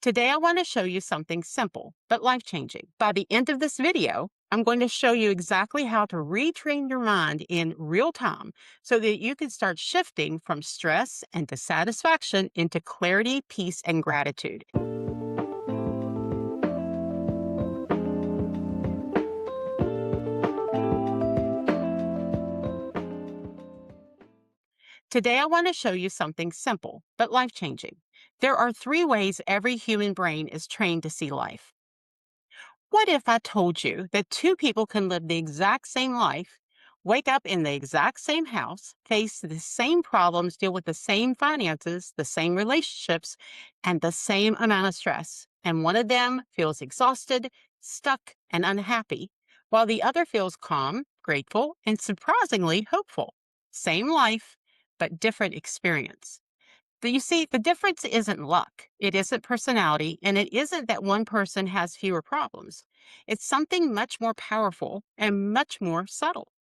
Today, I want to show you something simple but life-changing. By the end of this video, I'm going to show you exactly how to retrain your mind in real time so that you can start shifting from stress and dissatisfaction into clarity, peace, and gratitude. Today, I want to show you something simple but life-changing. There are three ways every human brain is trained to see life. What if I told you that two people can live the exact same life, wake up in the exact same house, face the same problems, deal with the same finances, the same relationships, and the same amount of stress, and one of them feels exhausted, stuck, and unhappy, while the other feels calm, grateful, and surprisingly hopeful? Same life, but different experience. But you see, the difference isn't luck, it isn't personality, and it isn't that one person has fewer problems. It's something much more powerful and much more subtle.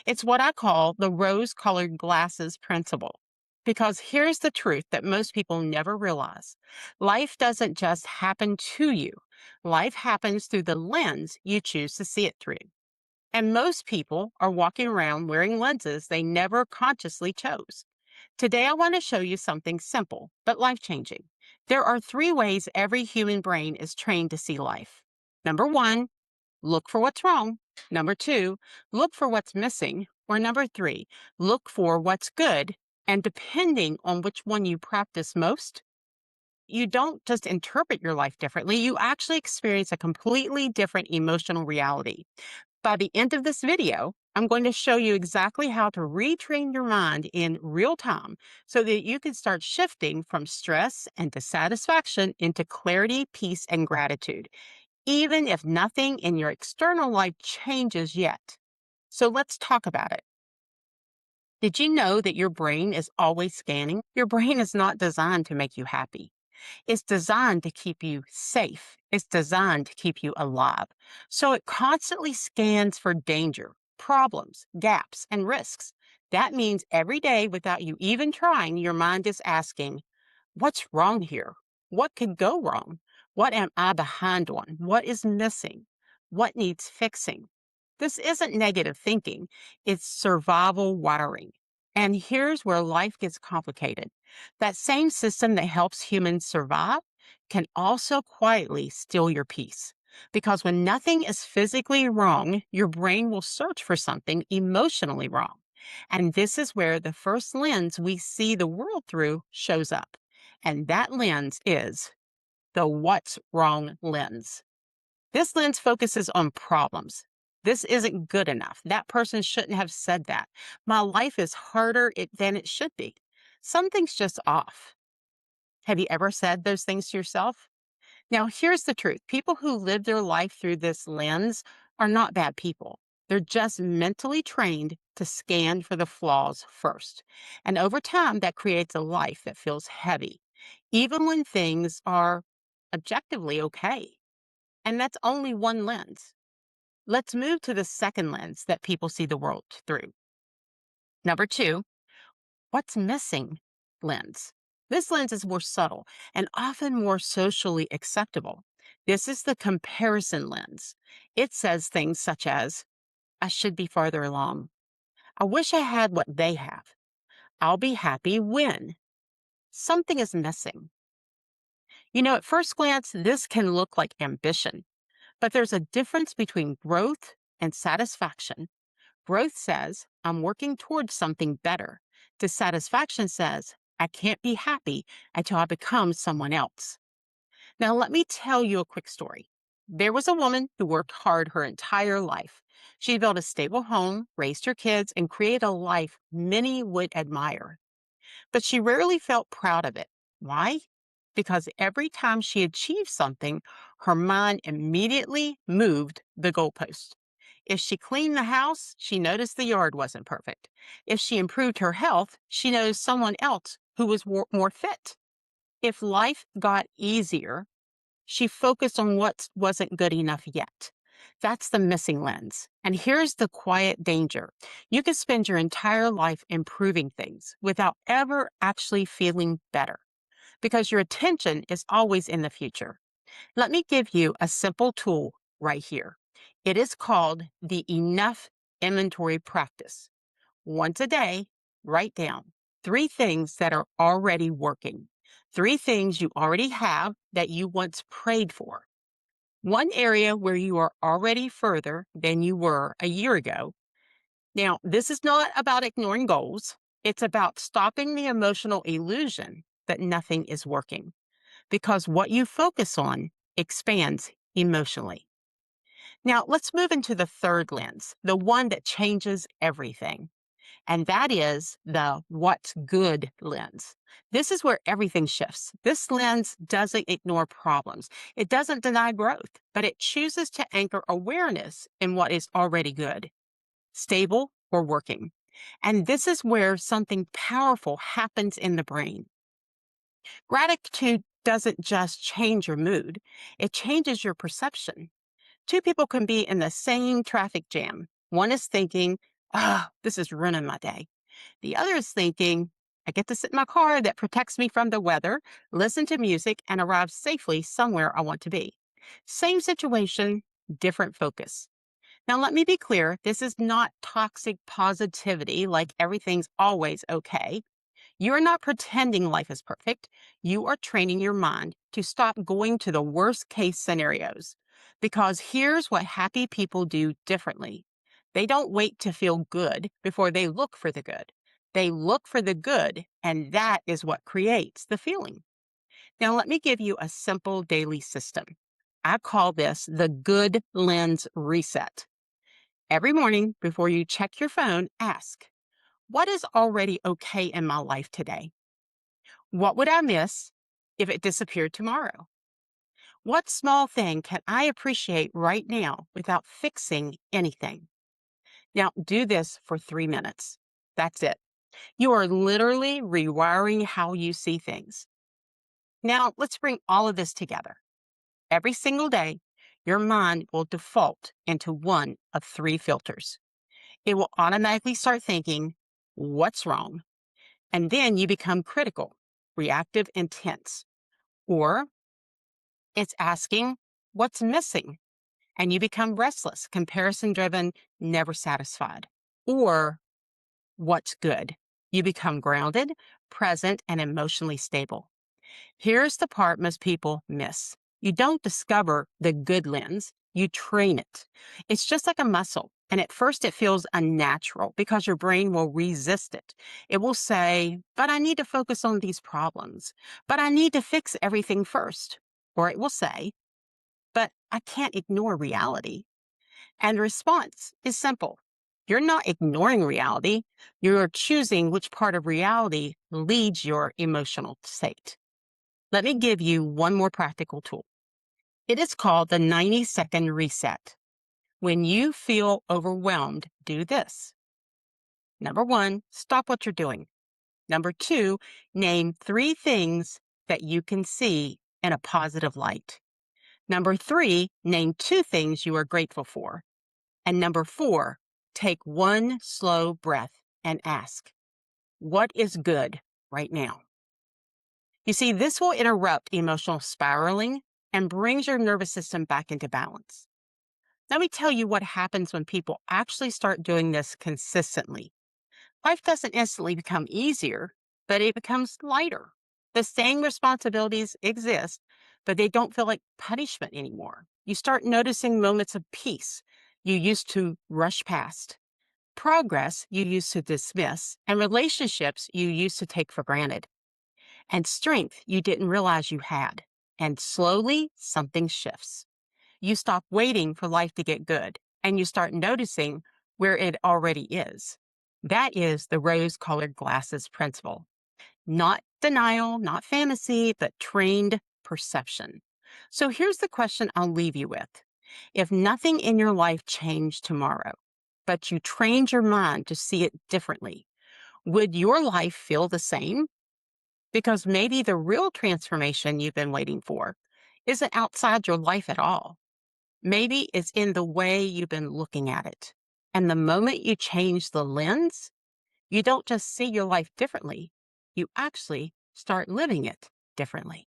It's what I call the rose colored glasses principle. Because here's the truth that most people never realize: life doesn't just happen to you, life happens through the lens you choose to see it through. And most people are walking around wearing lenses they never consciously chose. Today, I want to show you something simple but life changing. There are three ways every human brain is trained to see life. Number one, look for what's wrong. Number two, look for what's missing. Or number three, look for what's good. And depending on which one you practice most, you don't just interpret your life differently, you actually experience a completely different emotional reality. By the end of this video, I'm going to show you exactly how to retrain your mind in real time so that you can start shifting from stress and dissatisfaction into clarity, peace, and gratitude, even if nothing in your external life changes yet. So let's talk about it. Did you know that your brain is always scanning? Your brain is not designed to make you happy. It's designed to keep you safe. It's designed to keep you alive. So it constantly scans for danger, problems, gaps, and risks. That means every day, without you even trying, your mind is asking, what's wrong here? What could go wrong? What am I behind on? What is missing? What needs fixing? This isn't negative thinking, it's survival wiring. And here's where life gets complicated. That same system that helps humans survive can also quietly steal your peace. Because when nothing is physically wrong, your brain will search for something emotionally wrong. And this is where the first lens we see the world through shows up. And that lens is the what's wrong lens. This lens focuses on problems. This isn't good enough. That person shouldn't have said that. My life is harder than it should be. Something's just off. Have you ever said those things to yourself? Now, here's the truth: people who live their life through this lens are not bad people. They're just mentally trained to scan for the flaws first. And over time, that creates a life that feels heavy, even when things are objectively okay. And that's only one lens. Let's move to the second lens that people see the world through. Number two, what's missing lens. This lens is more subtle and often more socially acceptable. This is the comparison lens. It says things such as, I should be farther along. I wish I had what they have. I'll be happy when something is missing. You know, at first glance, this can look like ambition, but there's a difference between growth and satisfaction. Growth says, I'm working towards something better. Dissatisfaction says, I can't be happy until I become someone else. Now, let me tell you a quick story. There was a woman who worked hard her entire life. She built a stable home, raised her kids, and created a life many would admire. But she rarely felt proud of it. Why? Because every time she achieved something, her mind immediately moved the goalpost. If she cleaned the house, she noticed the yard wasn't perfect. If she improved her health, she noticed someone else who was more fit. If life got easier, she focused on what wasn't good enough yet. That's the missing lens. And here's the quiet danger: you could spend your entire life improving things without ever actually feeling better. because your attention is always in the future. Let me give you a simple tool right here. It is called the enough inventory practice. Once a day, write down three things that are already working, three things you already have that you once prayed for, one area where you are already further than you were a year ago. Now, this is not about ignoring goals. It's about stopping the emotional illusion that nothing is working because what you focus on expands emotionally. Now, let's move into the third lens, the one that changes everything. And that is the what's good lens. This is where everything shifts. This lens doesn't ignore problems. It doesn't deny growth, but it chooses to anchor awareness in what is already good, stable, or working. And this is where something powerful happens in the brain. Gratitude doesn't just change your mood, it changes your perception. Two people can be in the same traffic jam. One is thinking, this is ruining my day. The other is thinking, I get to sit in my car that protects me from the weather, listen to music, and arrive safely somewhere I want to be. Same situation, different focus. Now, let me be clear, this is not toxic positivity like everything's always okay. You are not pretending life is perfect. You are training your mind to stop going to the worst case scenarios. Because here's what happy people do differently. They don't wait to feel good before they look for the good. They look for the good, and that is what creates the feeling. Now, let me give you a simple daily system. I call this the good lens reset. Every morning before you check your phone, ask, what is already okay in my life today? What would I miss if it disappeared tomorrow? What small thing can I appreciate right now without fixing anything? Now, do this for 3 minutes. That's it. You are literally rewiring how you see things. Now, let's bring all of this together. Every single day, your mind will default into one of three filters. It will automatically start thinking, what's wrong? And then you become critical, reactive, intense. Or it's asking, what's missing? And you become restless, comparison driven, never satisfied. Or what's good? You become grounded, present, and emotionally stable. Here's the part most people miss. You don't discover the good lens, you train it. It's just like a muscle. And at first it feels unnatural because your brain will resist it. It will say, but I need to focus on these problems. But I need to fix everything first. Or it will say, but I can't ignore reality. And the response is simple. You're not ignoring reality. You're choosing which part of reality leads your emotional state. Let me give you one more practical tool. It is called the 90-second reset. When you feel overwhelmed, do this. Number one, stop what you're doing. Number two, name three things that you can see in a positive light. Number three, name two things you are grateful for. And number four, take one slow breath and ask, what is good right now? You see, this will interrupt emotional spiraling and brings your nervous system back into balance. Let me tell you what happens when people actually start doing this consistently. Life doesn't instantly become easier, but it becomes lighter. The same responsibilities exist, but they don't feel like punishment anymore. You start noticing moments of peace you used to rush past, progress you used to dismiss, and relationships you used to take for granted, and strength you didn't realize you had. And slowly, something shifts. You stop waiting for life to get good, and you start noticing where it already is. That is the rose-colored glasses principle. Not denial, not fantasy, but trained perception. So here's the question I'll leave you with. If nothing in your life changed tomorrow, but you trained your mind to see it differently, would your life feel the same? Because maybe the real transformation you've been waiting for isn't outside your life at all. Maybe it's in the way you've been looking at it. And the moment you change the lens, you don't just see your life differently, you actually start living it differently.